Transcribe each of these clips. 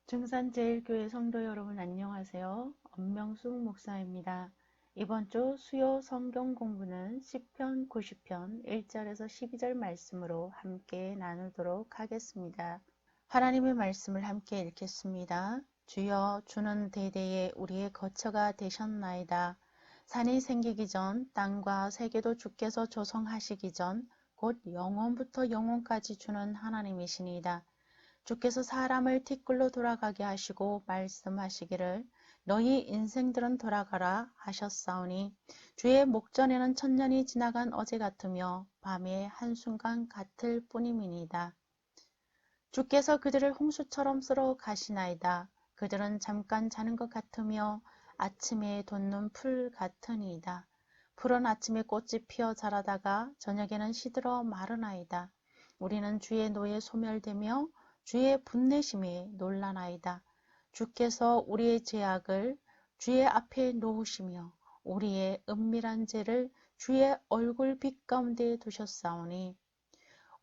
증산제일교회 성도 여러분 안녕하세요. 엄명숙 목사입니다. 이번 주 수요 성경 공부는 시편 90편 1절에서 12절 말씀으로 함께 나누도록 하겠습니다. 하나님의 말씀을 함께 읽겠습니다. 주여 주는 대대에 우리의 거처가 되셨나이다. 산이 생기기 전 땅과 세계도 주께서 조성하시기 전 곧 영원부터 영원까지 주는 하나님이시니이다. 주께서 사람을 티끌로 돌아가게 하시고 말씀하시기를 너희 인생들은 돌아가라 하셨사오니 주의 목전에는 천년이 지나간 어제 같으며 밤의 한순간 같을 뿐임이니이다. 주께서 그들을 홍수처럼 쓸어 가시나이다. 그들은 잠깐 자는 것 같으며 아침에 돋는 풀 같으니이다. 풀은 아침에 꽃이 피어 자라다가 저녁에는 시들어 마르나이다. 우리는 주의 노에 소멸되며 주의 분내심에 놀라나이다. 주께서 우리의 죄악을 주의 앞에 놓으시며 우리의 은밀한 죄를 주의 얼굴빛 가운데 두셨사오니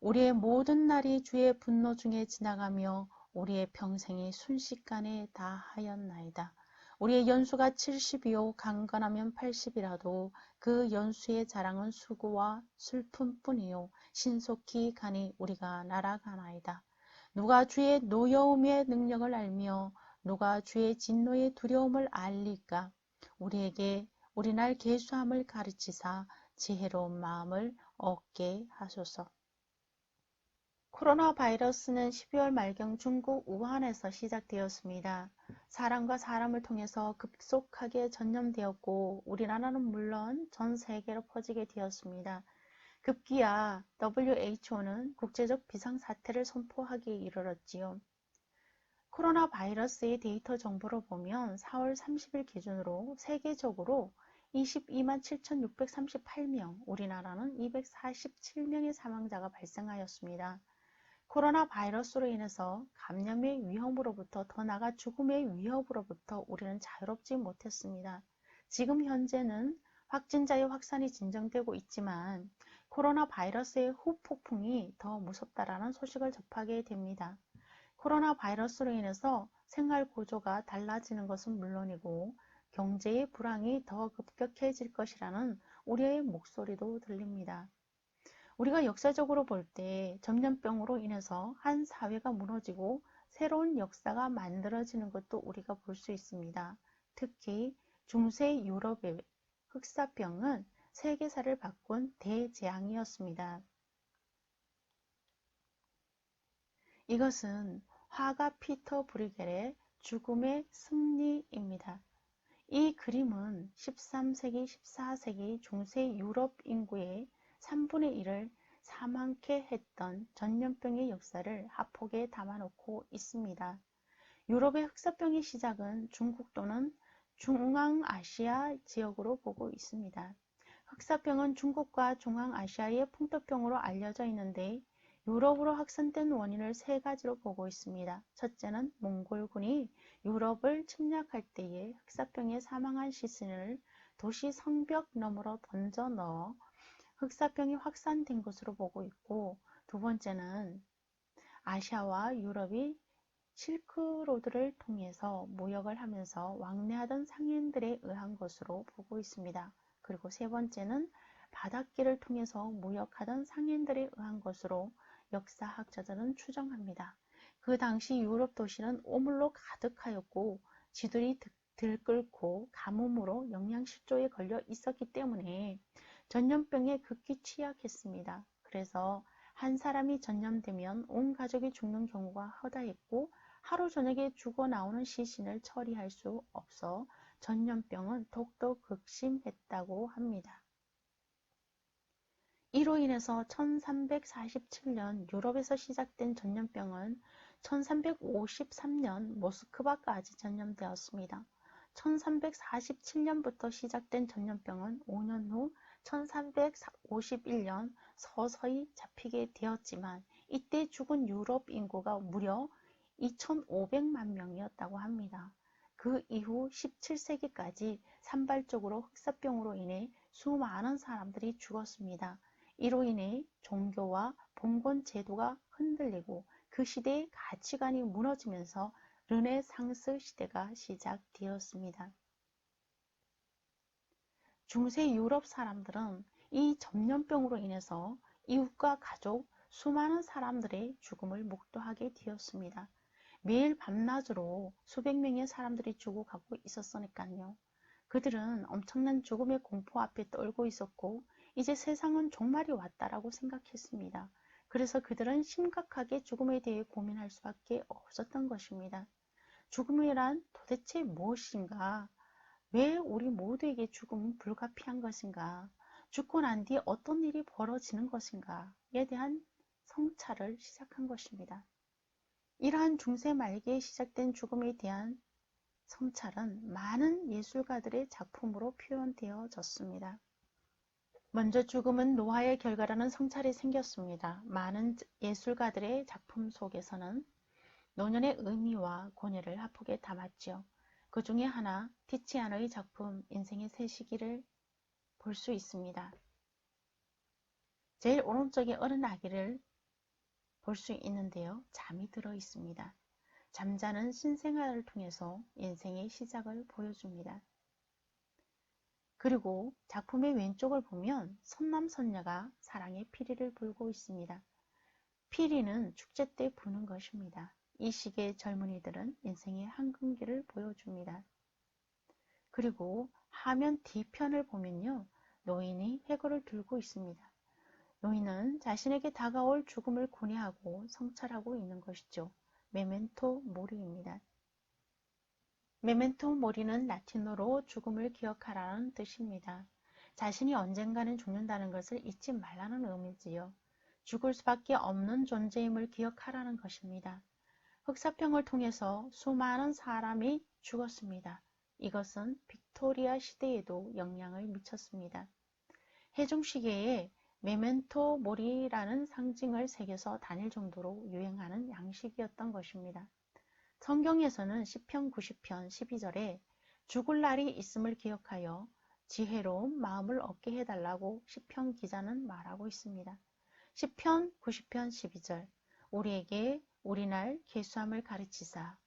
우리의 모든 날이 주의 분노 중에 지나가며 우리의 평생이 순식간에 다하였나이다. 우리의 연수가 70이요 강건하면 80이라도 그 연수의 자랑은 수고와 슬픔뿐이요 신속히 가니 우리가 날아가나이다. 누가 주의 노여움의 능력을 알며 누가 주의 진노의 두려움을 알리까? 우리에게 우리날 계수함을 가르치사 지혜로운 마음을 얻게 하소서. 코로나 바이러스는 12월 말경 중국 우한에서 시작되었습니다. 사람과 사람을 통해서 급속하게 전염되었고 우리나라는 물론 전 세계로 퍼지게 되었습니다. 급기야 WHO는 국제적 비상사태를 선포하기에 이르렀지요. 코로나 바이러스의 데이터 정보를 보면 4월 30일 기준으로 세계적으로 22만 7,638명, 우리나라는 247명의 사망자가 발생하였습니다. 코로나 바이러스로 인해서 감염의 위험으로부터 더 나아가 죽음의 위협으로부터 우리는 자유롭지 못했습니다. 지금 현재는 확진자의 확산이 진정되고 있지만 코로나 바이러스의 후폭풍이 더 무섭다라는 소식을 접하게 됩니다. 코로나 바이러스로 인해서 생활 구조가 달라지는 것은 물론이고 경제의 불황이 더 급격해질 것이라는 우려의 목소리도 들립니다. 우리가 역사적으로 볼 때 전염병으로 인해서 한 사회가 무너지고 새로운 역사가 만들어지는 것도 우리가 볼 수 있습니다. 특히 중세 유럽의 흑사병은 세계사를 바꾼 대재앙이었습니다. 이것은 화가 피터 브리겔의 죽음의 승리입니다. 이 그림은 13세기, 14세기 중세 유럽 인구의 3분의 1을 사망케 했던 전염병의 역사를 합폭에 담아놓고 있습니다. 유럽의 흑사병의 시작은 중국 또는 중앙아시아 지역으로 보고 있습니다. 흑사병은 중국과 중앙아시아의 풍토병으로 알려져 있는데 유럽으로 확산된 원인을 세 가지로 보고 있습니다. 첫째는 몽골군이 유럽을 침략할 때에 흑사병에 사망한 시신을 도시 성벽 너머로 던져 넣어 흑사병이 확산된 것으로 보고 있고, 두 번째는 아시아와 유럽이 실크로드를 통해서 무역을 하면서 왕래하던 상인들에 의한 것으로 보고 있습니다. 그리고 세 번째는 바닷길을 통해서 무역하던 상인들에 의한 것으로 역사학자들은 추정합니다. 그 당시 유럽 도시는 오물로 가득하였고 쥐들이 들끓고 가뭄으로 영양실조에 걸려 있었기 때문에 전염병에 극히 취약했습니다. 그래서 한 사람이 전염되면 온 가족이 죽는 경우가 허다했고 하루 저녁에 죽어 나오는 시신을 처리할 수 없어 전염병은 더욱더 극심했다고 합니다. 이로 인해서 1347년 유럽에서 시작된 전염병은 1353년 모스크바까지 전염되었습니다. 1347년부터 시작된 전염병은 5년 후 1351년 서서히 잡히게 되었지만 이때 죽은 유럽 인구가 무려 2500만 명이었다고 합니다. 그 이후 17세기까지 산발적으로 흑사병으로 인해 수많은 사람들이 죽었습니다. 이로 인해 종교와 봉건 제도가 흔들리고 그 시대의 가치관이 무너지면서 르네상스 시대가 시작되었습니다. 중세 유럽 사람들은 이 전염병으로 인해서 이웃과 가족, 수많은 사람들의 죽음을 목도하게 되었습니다. 매일 밤낮으로 수백 명의 사람들이 죽어가고 있었으니까요. 그들은 엄청난 죽음의 공포 앞에 떨고 있었고 이제 세상은 종말이 왔다라고 생각했습니다. 그래서 그들은 심각하게 죽음에 대해 고민할 수밖에 없었던 것입니다. 죽음이란 도대체 무엇인가? 왜 우리 모두에게 죽음은 불가피한 것인가? 죽고 난 뒤 어떤 일이 벌어지는 것인가에 대한 성찰을 시작한 것입니다. 이러한 중세 말기에 시작된 죽음에 대한 성찰은 많은 예술가들의 작품으로 표현되어졌습니다. 먼저 죽음은 노화의 결과라는 성찰이 생겼습니다. 많은 예술가들의 작품 속에서는 노년의 의미와 고뇌를 하폭에 담았지요. 그 중에 하나 티치아노의 작품 인생의 새 시기를 볼 수 있습니다. 제일 오른쪽에 어린 아기를 볼 수 있는데요. 잠이 들어 있습니다. 잠자는 신생아를 통해서 인생의 시작을 보여줍니다. 그리고 작품의 왼쪽을 보면 선남선녀가 사랑의 피리를 불고 있습니다. 피리는 축제 때 부는 것입니다. 이 시기의 젊은이들은 인생의 한금기를 보여줍니다. 그리고 화면 뒤편을 보면요. 노인이 회고를 들고 있습니다. 노인은 자신에게 다가올 죽음을 고뇌하고 성찰하고 있는 것이죠. 메멘토 모리입니다. 메멘토 모리는 라틴어로 죽음을 기억하라는 뜻입니다. 자신이 언젠가는 죽는다는 것을 잊지 말라는 의미지요. 죽을 수밖에 없는 존재임을 기억하라는 것입니다. 흑사병을 통해서 수많은 사람이 죽었습니다. 이것은 빅토리아 시대에도 영향을 미쳤습니다. 해중시계에 메멘토 모리라는 상징을 새겨서 다닐 정도로 유행하는 양식이었던 것입니다. 성경에서는 시편 90편 12절에 죽을 날이 있음을 기억하여 지혜로운 마음을 얻게 해달라고 시편 기자는 말하고 있습니다. 시편 90편 12절 우리에게 우리날 계수함을 가르치사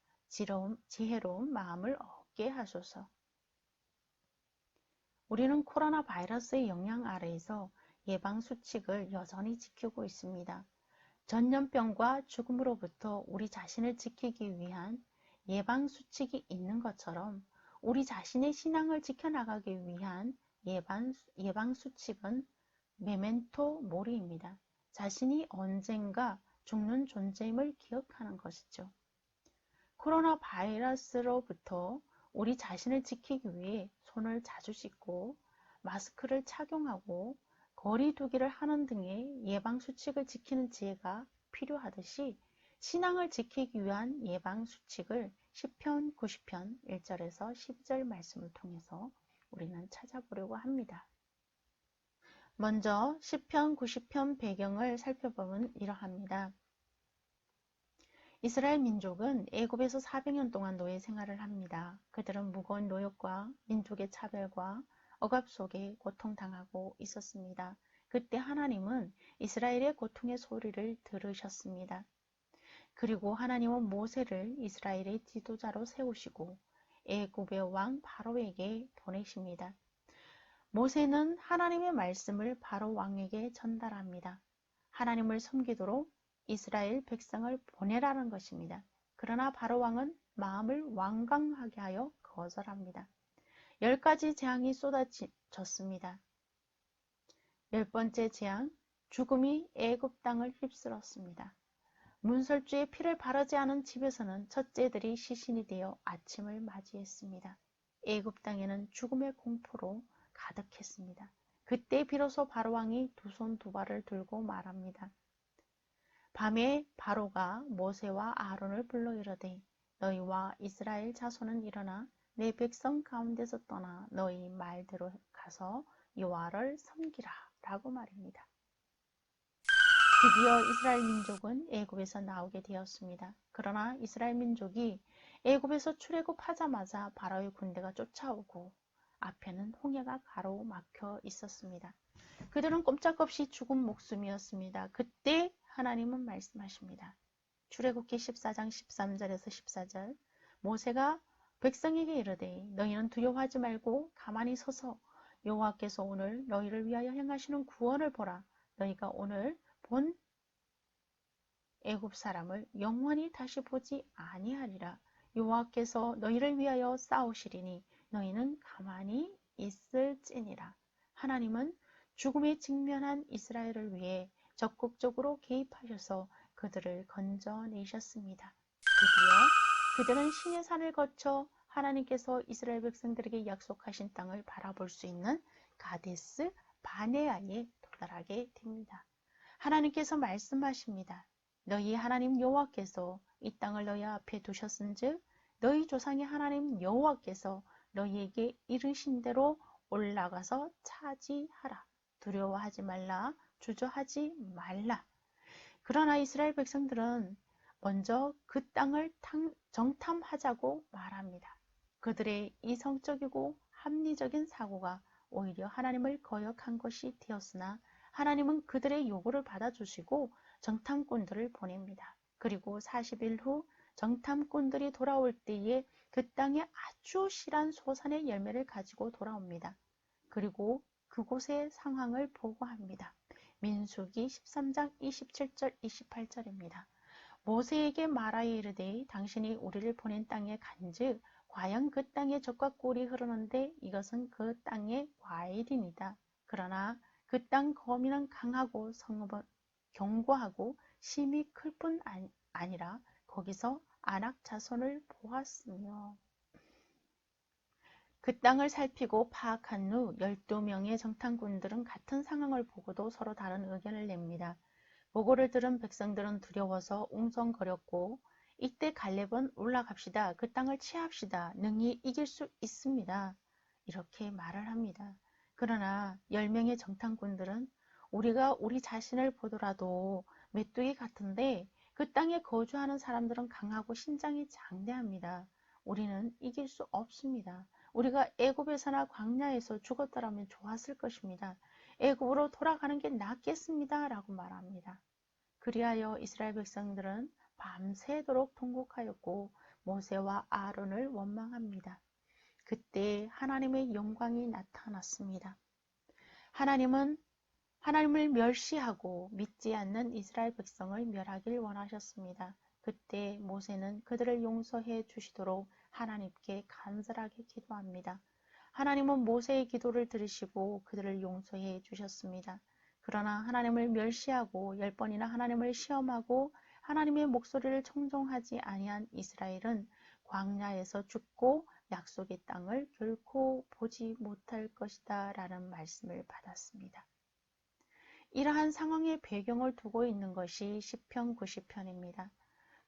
지혜로운 마음을 얻게 하소서. 우리는 코로나 바이러스의 영향 아래에서 예방수칙을 여전히 지키고 있습니다. 전염병과 죽음으로부터 우리 자신을 지키기 위한 예방수칙이 있는 것처럼 우리 자신의 신앙을 지켜나가기 위한 예방수칙은 메멘토 모리입니다. 자신이 언젠가 죽는 존재임을 기억하는 것이죠. 코로나 바이러스로부터 우리 자신을 지키기 위해 손을 자주 씻고 마스크를 착용하고 거리 두기를 하는 등의 예방수칙을 지키는 지혜가 필요하듯이 신앙을 지키기 위한 예방수칙을 시편 90편 1절에서 12절 말씀을 통해서 우리는 찾아보려고 합니다. 먼저 시편 90편 배경을 살펴보면 이러합니다. 이스라엘 민족은 애굽에서 400년 동안 노예 생활을 합니다. 그들은 무거운 노역과 민족의 차별과 억압 속에 고통당하고 있었습니다. 그때 하나님은 이스라엘의 고통의 소리를 들으셨습니다. 그리고 하나님은 모세를 이스라엘의 지도자로 세우시고 애굽의 왕 바로에게 보내십니다. 모세는 하나님의 말씀을 바로 왕에게 전달합니다. 하나님을 섬기도록 이스라엘 백성을 보내라는 것입니다. 그러나 바로 왕은 마음을 완강하게 하여 거절합니다. 10가지 재앙이 쏟아졌습니다. 10번째 재앙, 죽음이 애굽 땅을 휩쓸었습니다. 문설주에 피를 바르지 않은 집에서는 첫째들이 시신이 되어 아침을 맞이했습니다. 애굽 땅에는 죽음의 공포로 가득했습니다. 그때 비로소 바로왕이 두 손 두 발을 들고 말합니다. 밤에 바로가 모세와 아론을 불러 이르되 너희와 이스라엘 자손은 일어나 내 백성 가운데서 떠나 너희 말대로 가서 여호와를 섬기라 라고 말입니다. 드디어 이스라엘 민족은 애굽에서 나오게 되었습니다. 그러나 이스라엘 민족이 애굽에서 출애굽하자마자 바로의 군대가 쫓아오고 앞에는 홍해가 가로막혀 있었습니다. 그들은 꼼짝없이 죽은 목숨이었습니다. 그때 하나님은 말씀하십니다. 출애굽기 14장 13절에서 14절 모세가 백성에게 이르되 너희는 두려워하지 말고 가만히 서서 여호와께서 오늘 너희를 위하여 행하시는 구원을 보라. 너희가 오늘 본 애굽 사람을 영원히 다시 보지 아니하리라. 여호와께서 너희를 위하여 싸우시리니 너희는 가만히 있을지니라. 하나님은 죽음에 직면한 이스라엘을 위해 적극적으로 개입하셔서 그들을 건져내셨습니다. 드디어 그들은 신의 산을 거쳐 하나님께서 이스라엘 백성들에게 약속하신 땅을 바라볼 수 있는 가데스 바네아에 도달하게 됩니다. 하나님께서 말씀하십니다. 너희 하나님 여호와께서 이 땅을 너희 앞에 두셨은즉 너희 조상의 하나님 여호와께서 너희에게 이르신 대로 올라가서 차지하라. 두려워하지 말라. 주저하지 말라. 그러나 이스라엘 백성들은 먼저 그 땅을 정탐하자고 말합니다. 그들의 이성적이고 합리적인 사고가 오히려 하나님을 거역한 것이 되었으나 하나님은 그들의 요구를 받아주시고 정탐꾼들을 보냅니다. 그리고 40일 후 정탐꾼들이 돌아올 때에 그 땅에 아주 실한 소산의 열매를 가지고 돌아옵니다. 그리고 그곳의 상황을 보고합니다. 민수기 13장 27절 28절입니다. 모세에게 말하여 이르되 당신이 우리를 보낸 땅에 간즉 과연 그 땅에 젖과 꿀이 흐르는데 이것은 그 땅의 과일이니이다. 그러나 그 땅 거민은 강하고 성읍은 견고하고 심이 클 뿐 아니라 거기서 아낙 자손을 보았으며 그 땅을 살피고 파악한 후 12명의 정탐꾼들은 같은 상황을 보고도 서로 다른 의견을 냅니다. 보고를 들은 백성들은 두려워서 웅성거렸고 이때 갈렙은 올라갑시다. 그 땅을 취합시다. 능히 이길 수 있습니다. 이렇게 말을 합니다. 그러나 10명의 정탐꾼들은 우리가 우리 자신을 보더라도 메뚜기 같은데 그 땅에 거주하는 사람들은 강하고 신장이 장대합니다. 우리는 이길 수 없습니다. 우리가 애굽에서나 광야에서 죽었더라면 좋았을 것입니다. 애굽으로 돌아가는 게 낫겠습니다. 라고 말합니다. 그리하여 이스라엘 백성들은 밤새도록 통곡하였고 모세와 아론을 원망합니다. 그때 하나님의 영광이 나타났습니다. 하나님을 멸시하고 믿지 않는 이스라엘 백성을 멸하길 원하셨습니다. 그때 모세는 그들을 용서해 주시도록 하나님께 간절하게 기도합니다. 하나님은 모세의 기도를 들으시고 그들을 용서해 주셨습니다. 그러나 하나님을 멸시하고 10번이나 하나님을 시험하고 하나님의 목소리를 청종하지 아니한 이스라엘은 광야에서 죽고 약속의 땅을 결코 보지 못할 것이다 라는 말씀을 받았습니다. 이러한 상황의 배경을 두고 있는 것이 시편 90편입니다.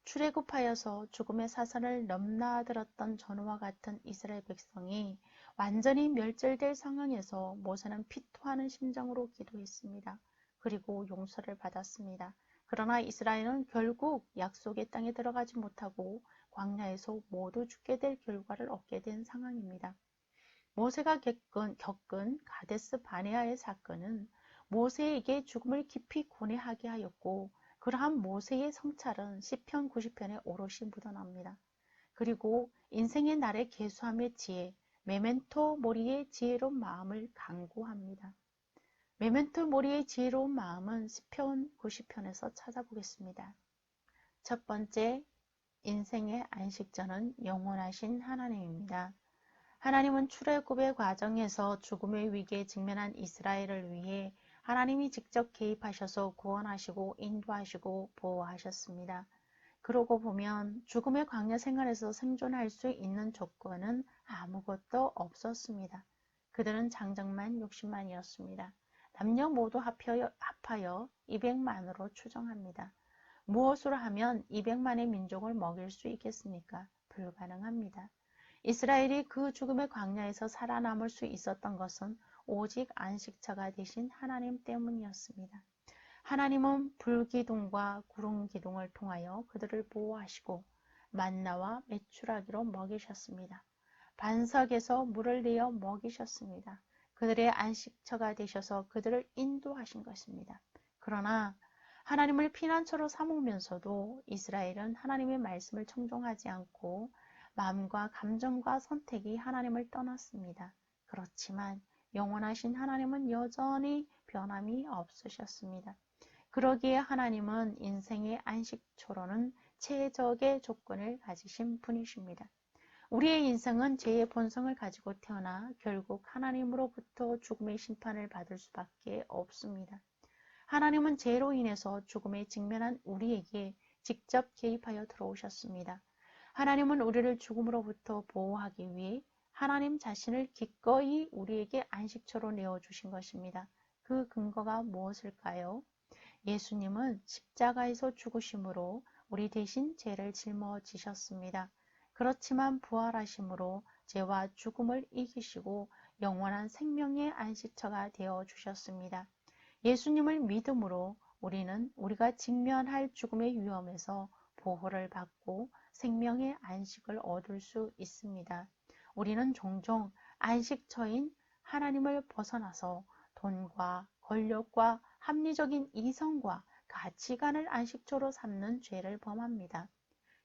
출애굽하여서 죽음의 사선을 넘나들었던 전우와 같은 이스라엘 백성이 완전히 멸절될 상황에서 모세는 피토하는 심정으로 기도했습니다. 그리고 용서를 받았습니다. 그러나 이스라엘은 결국 약속의 땅에 들어가지 못하고 광야에서 모두 죽게 될 결과를 얻게 된 상황입니다. 모세가 겪은 가데스 바네아의 사건은 모세에게 죽음을 깊이 고뇌하게 하였고 그러한 모세의 성찰은 시편 90편에 오롯이 묻어납니다. 그리고 인생의 날의 계수함의 지혜, 메멘토 모리의 지혜로운 마음을 강구합니다. 메멘토 모리의 지혜로운 마음은 시편 90편에서 찾아보겠습니다. 첫 번째, 인생의 안식처는 영원하신 하나님입니다. 하나님은 출애굽의 과정에서 죽음의 위기에 직면한 이스라엘을 위해 하나님이 직접 개입하셔서 구원하시고 인도하시고 보호하셨습니다. 그러고 보면 죽음의 광야 생활에서 생존할 수 있는 조건은 아무것도 없었습니다. 그들은 장정만 60만이었습니다. 남녀 모두 합하여 200만으로 추정합니다. 무엇으로 하면 200만의 민족을 먹일 수 있겠습니까? 불가능합니다. 이스라엘이 그 죽음의 광야에서 살아남을 수 있었던 것은 오직 안식처가 되신 하나님 때문이었습니다. 하나님은 불기둥과 구름기둥을 통하여 그들을 보호하시고 만나와 메추라기로 먹이셨습니다. 반석에서 물을 내어 먹이셨습니다. 그들의 안식처가 되셔서 그들을 인도하신 것입니다. 그러나 하나님을 피난처로 삼으면서도 이스라엘은 하나님의 말씀을 청종하지 않고 마음과 감정과 선택이 하나님을 떠났습니다. 그렇지만 영원하신 하나님은 여전히 변함이 없으셨습니다. 그러기에 하나님은 인생의 안식초로는 최적의 조건을 가지신 분이십니다. 우리의 인생은 죄의 본성을 가지고 태어나 결국 하나님으로부터 죽음의 심판을 받을 수밖에 없습니다. 하나님은 죄로 인해서 죽음에 직면한 우리에게 직접 개입하여 들어오셨습니다. 하나님은 우리를 죽음으로부터 보호하기 위해 하나님 자신을 기꺼이 우리에게 안식처로 내어주신 것입니다. 그 근거가 무엇일까요? 예수님은 십자가에서 죽으심으로 우리 대신 죄를 짊어지셨습니다. 그렇지만 부활하심으로 죄와 죽음을 이기시고 영원한 생명의 안식처가 되어 주셨습니다. 예수님을 믿음으로 우리는 우리가 직면할 죽음의 위험에서 보호를 받고 생명의 안식을 얻을 수 있습니다. 우리는 종종 안식처인 하나님을 벗어나서 돈과 권력과 합리적인 이성과 가치관을 안식처로 삼는 죄를 범합니다.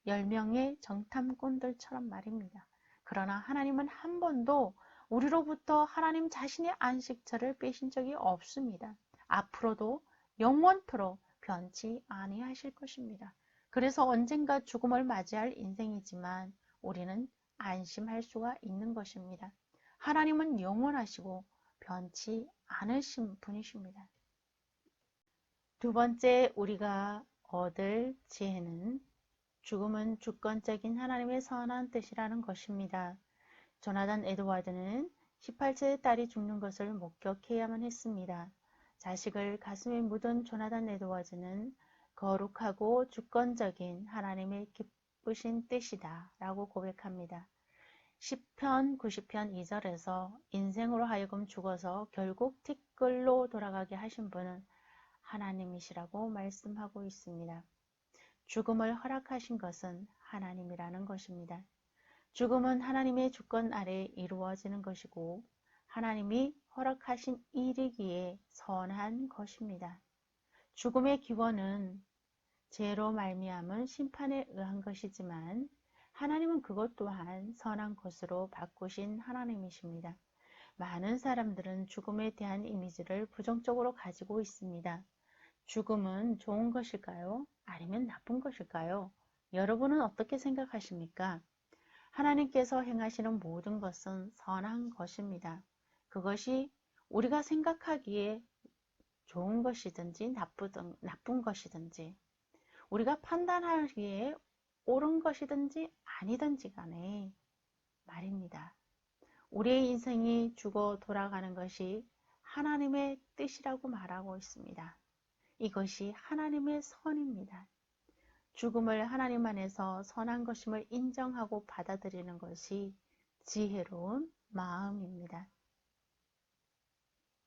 10명의 정탐꾼들처럼 말입니다. 그러나 하나님은 한 번도 우리로부터 하나님 자신의 안식처를 빼신 적이 없습니다. 앞으로도 영원토록 변치 아니하실 것입니다. 그래서 언젠가 죽음을 맞이할 인생이지만 우리는 안심할 수가 있는 것입니다. 하나님은 영원하시고 변치 않으신 분이십니다. 두 번째 우리가 얻을 지혜는 죽음은 주권적인 하나님의 선한 뜻이라는 것입니다. 조나단 에드워드는 18세의 딸이 죽는 것을 목격해야만 했습니다. 자식을 가슴에 묻은 조나단 에드워즈는 거룩하고 주권적인 하나님의 기쁘신 뜻이다 라고 고백합니다. 10편 90편 2절에서 인생으로 하여금 죽어서 결국 티끌로 돌아가게 하신 분은 하나님이시라고 말씀하고 있습니다. 죽음을 허락하신 것은 하나님이라는 것입니다. 죽음은 하나님의 주권 아래 이루어지는 것이고 하나님이 허락하신 일이기에 선한 것입니다. 죽음의 기원은 죄로 말미암은 심판에 의한 것이지만 하나님은 그것 또한 선한 것으로 바꾸신 하나님이십니다. 많은 사람들은 죽음에 대한 이미지를 부정적으로 가지고 있습니다. 죽음은 좋은 것일까요? 아니면 나쁜 것일까요? 여러분은 어떻게 생각하십니까? 하나님께서 행하시는 모든 것은 선한 것입니다. 그것이 우리가 생각하기에 좋은 것이든지 나쁜 것이든지 우리가 판단하기에 옳은 것이든지 아니든지 간에 말입니다. 우리의 인생이 죽어 돌아가는 것이 하나님의 뜻이라고 말하고 있습니다. 이것이 하나님의 선입니다. 죽음을 하나님 안에서 선한 것임을 인정하고 받아들이는 것이 지혜로운 마음입니다.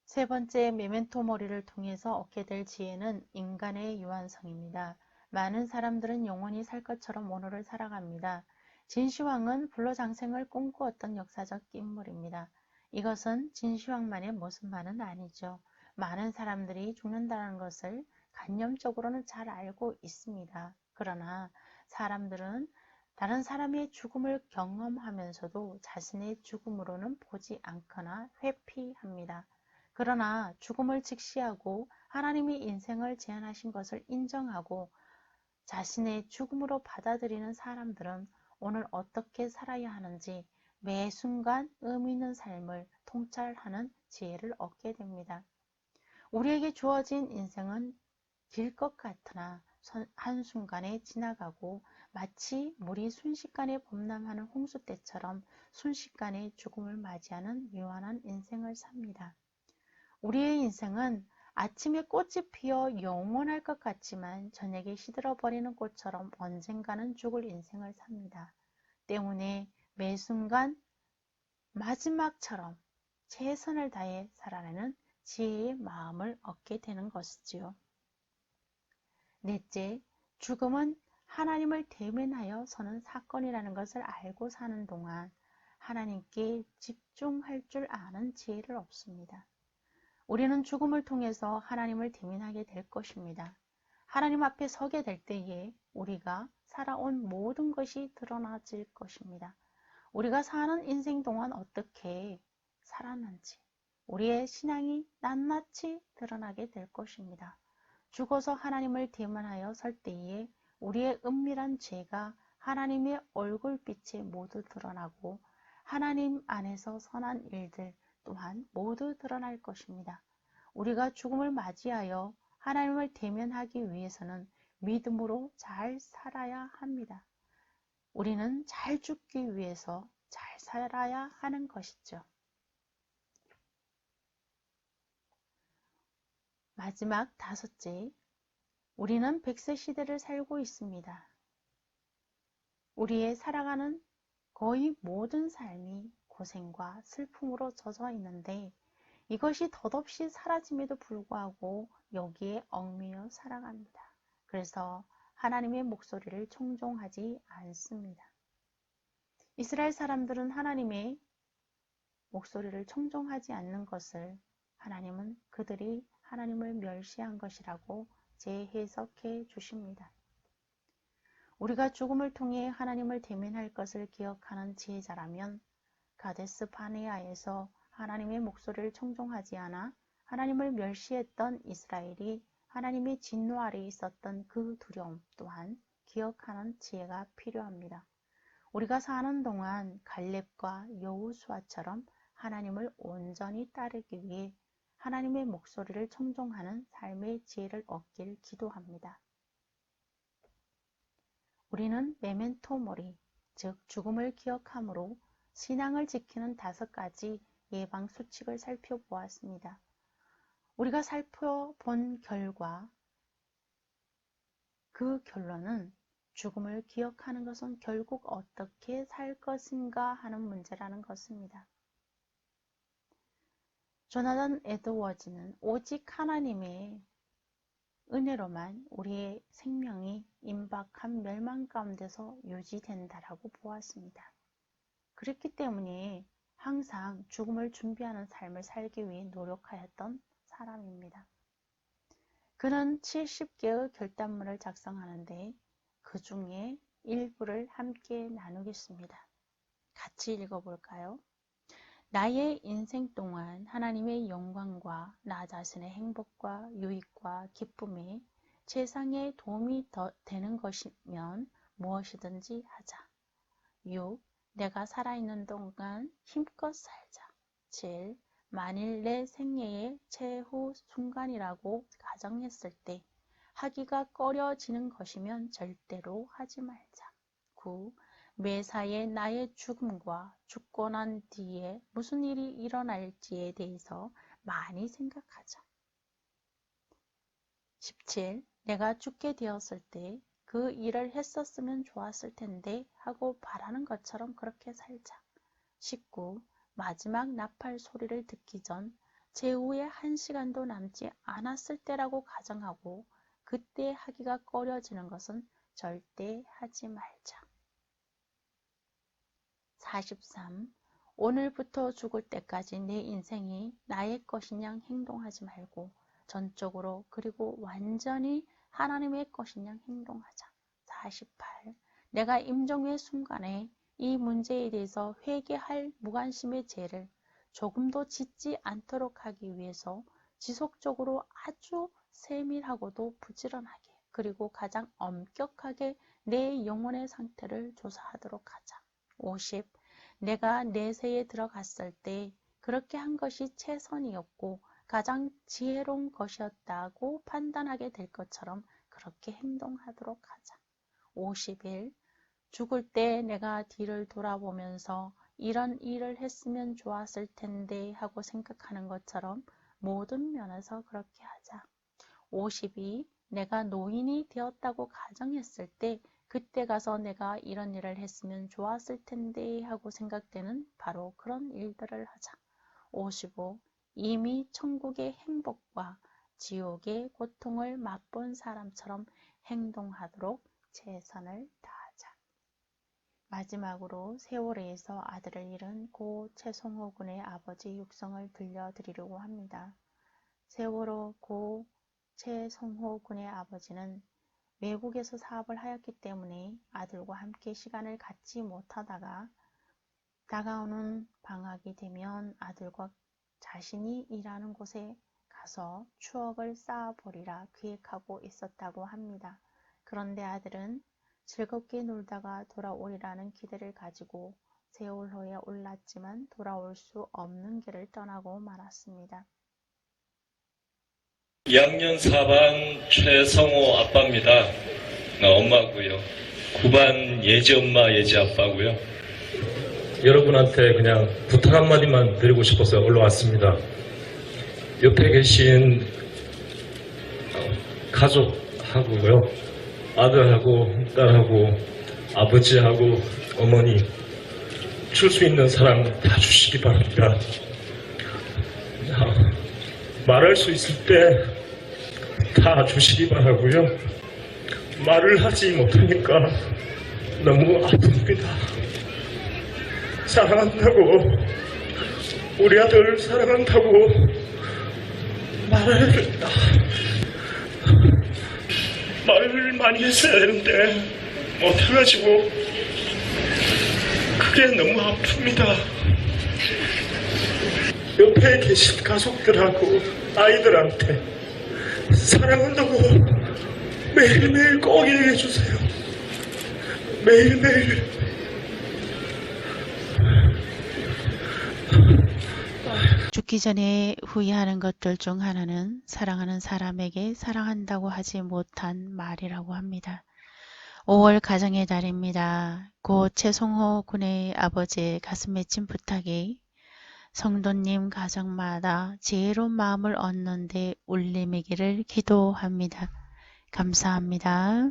세 번째, 메멘토 모리를 통해서 얻게 될 지혜는 인간의 유한성입니다. 많은 사람들은 영원히 살 것처럼 오늘을 살아갑니다. 진시황은 불로장생을 꿈꾸었던 역사적 인물입니다. 이것은 진시황만의 모습만은 아니죠. 많은 사람들이 죽는다는 것을 관념적으로는 잘 알고 있습니다. 그러나 사람들은 다른 사람의 죽음을 경험하면서도 자신의 죽음으로는 보지 않거나 회피합니다. 그러나 죽음을 직시하고 하나님이 인생을 제한하신 것을 인정하고 자신의 죽음으로 받아들이는 사람들은 오늘 어떻게 살아야 하는지 매 순간 의미 있는 삶을 통찰하는 지혜를 얻게 됩니다. 우리에게 주어진 인생은 길 것 같으나 한순간에 지나가고 마치 물이 순식간에 범람하는 홍수 때처럼 순식간에 죽음을 맞이하는 유한한 인생을 삽니다. 우리의 인생은 아침에 꽃이 피어 영원할 것 같지만 저녁에 시들어버리는 꽃처럼 언젠가는 죽을 인생을 삽니다. 때문에 매 순간 마지막처럼 최선을 다해 살아내는 지혜의 마음을 얻게 되는 것이지요. 넷째, 죽음은 하나님을 대면하여 서는 사건이라는 것을 알고 사는 동안 하나님께 집중할 줄 아는 지혜를 얻습니다. 우리는 죽음을 통해서 하나님을 대면하게 될 것입니다. 하나님 앞에 서게 될 때에 우리가 살아온 모든 것이 드러나질 것입니다. 우리가 사는 인생 동안 어떻게 살았는지, 우리의 신앙이 낱낱이 드러나게 될 것입니다. 죽어서 하나님을 대면하여 설 때에 우리의 은밀한 죄가 하나님의 얼굴빛에 모두 드러나고 하나님 안에서 선한 일들 또한 모두 드러날 것입니다. 우리가 죽음을 맞이하여 하나님을 대면하기 위해서는 믿음으로 잘 살아야 합니다. 우리는 잘 죽기 위해서 잘 살아야 하는 것이죠. 마지막 다섯째, 우리는 100세 시대를 살고 있습니다. 우리의 살아가는 거의 모든 삶이 고생과 슬픔으로 젖어 있는데 이것이 덧없이 사라짐에도 불구하고 여기에 얽매여 살아갑니다. 그래서 하나님의 목소리를 청종하지 않습니다. 이스라엘 사람들은 하나님의 목소리를 청종하지 않는 것을 하나님은 그들이 하나님을 멸시한 것이라고 재해석해 주십니다. 우리가 죽음을 통해 하나님을 대면할 것을 기억하는 지혜자라면 가데스 바네아에서 하나님의 목소리를 청종하지 않아 하나님을 멸시했던 이스라엘이 하나님의 진노 아래 있었던 그 두려움 또한 기억하는 지혜가 필요합니다. 우리가 사는 동안 갈렙과 여호수아처럼 하나님을 온전히 따르기 위해 하나님의 목소리를 청종하는 삶의 지혜를 얻길 기도합니다. 우리는 메멘토 모리, 즉 죽음을 기억함으로 신앙을 지키는 5가지 예방 수칙을 살펴보았습니다. 우리가 살펴본 결과 그 결론은 죽음을 기억하는 것은 결국 어떻게 살 것인가 하는 문제라는 것입니다. 조나단 에드워즈는 오직 하나님의 은혜로만 우리의 생명이 임박한 멸망 가운데서 유지된다라고 보았습니다. 그렇기 때문에 항상 죽음을 준비하는 삶을 살기 위해 노력하였던 사람입니다. 그는 70개의 결단문을 작성하는데 그 중에 일부를 함께 나누겠습니다. 같이 읽어볼까요? 나의 인생 동안 하나님의 영광과 나 자신의 행복과 유익과 기쁨에 세상에 도움이 되는 것이면 무엇이든지 하자. 6. 내가 살아있는 동안 힘껏 살자. 7. 만일 내 생애의 최후 순간이라고 가정했을 때 하기가 꺼려지는 것이면 절대로 하지 말자. 9. 매사에 나의 죽음과 죽고 난 뒤에 무슨 일이 일어날지에 대해서 많이 생각하자. 17. 내가 죽게 되었을 때 그 일을 했었으면 좋았을 텐데 하고 바라는 것처럼 그렇게 살자. 19. 마지막 나팔 소리를 듣기 전 제후에 1시간도 남지 않았을 때라고 가정하고 그때 하기가 꺼려지는 것은 절대 하지 말자. 43. 오늘부터 죽을 때까지 내 인생이 나의 것인 양 행동하지 말고 전적으로 그리고 완전히 하나님의 것인 양 행동하자. 48. 내가 임종의 순간에 이 문제에 대해서 회개할 무관심의 죄를 조금도 짓지 않도록 하기 위해서 지속적으로 아주 세밀하고도 부지런하게 그리고 가장 엄격하게 내 영혼의 상태를 조사하도록 하자. 50. 내가 내세에 들어갔을 때 그렇게 한 것이 최선이었고 가장 지혜로운 것이었다고 판단하게 될 것처럼 그렇게 행동하도록 하자. 51. 죽을 때 내가 뒤를 돌아보면서 이런 일을 했으면 좋았을 텐데 하고 생각하는 것처럼 모든 면에서 그렇게 하자. 52. 내가 노인이 되었다고 가정했을 때 그때 가서 내가 이런 일을 했으면 좋았을 텐데 하고 생각되는 바로 그런 일들을 하자. 55. 이미 천국의 행복과 지옥의 고통을 맛본 사람처럼 행동하도록 최선을 다하자. 마지막으로 세월에서 아들을 잃은 고 최송호 군의 아버지 육성을 들려드리려고 합니다. 세월호 고 최송호 군의 아버지는 외국에서 사업을 하였기 때문에 아들과 함께 시간을 갖지 못하다가 다가오는 방학이 되면 아들과 자신이 일하는 곳에 가서 추억을 쌓아보리라 계획하고 있었다고 합니다. 그런데 아들은 즐겁게 놀다가 돌아오리라는 기대를 가지고 세월호에 올랐지만 돌아올 수 없는 길을 떠나고 말았습니다. 2학년 4반 최성호 아빠입니다. 엄마고요. 9반 예지 엄마 예지 아빠고요. 여러분한테 그냥 부탁 한마디만 드리고 싶어서 올라왔습니다. 옆에 계신 가족하고요. 아들하고 딸하고 아버지하고 어머니 줄 수 있는 사랑 다 주시기 바랍니다. 말할 수 있을 때 다 주시기 바라고요. 말을 하지 못하니까 너무 아픕니다. 사랑한다고, 우리 아들 사랑한다고 말을 많이 했어야 되는데 못해가지고 그게 너무 아픕니다. 옆에 계신 가족들하고 아이들한테 사랑한다고 매일매일 꼭 얘기해 주세요. 매일매일. 죽기 전에 후회하는 것들 중 하나는 사랑하는 사람에게 사랑한다고 하지 못한 말이라고 합니다. 5월 가정의 달입니다. 고 최성호 군의 아버지의 가슴 맺힌 부탁이 성도님 가정마다 지혜로운 마음을 얻는 데 울림이기를 기도합니다. 감사합니다.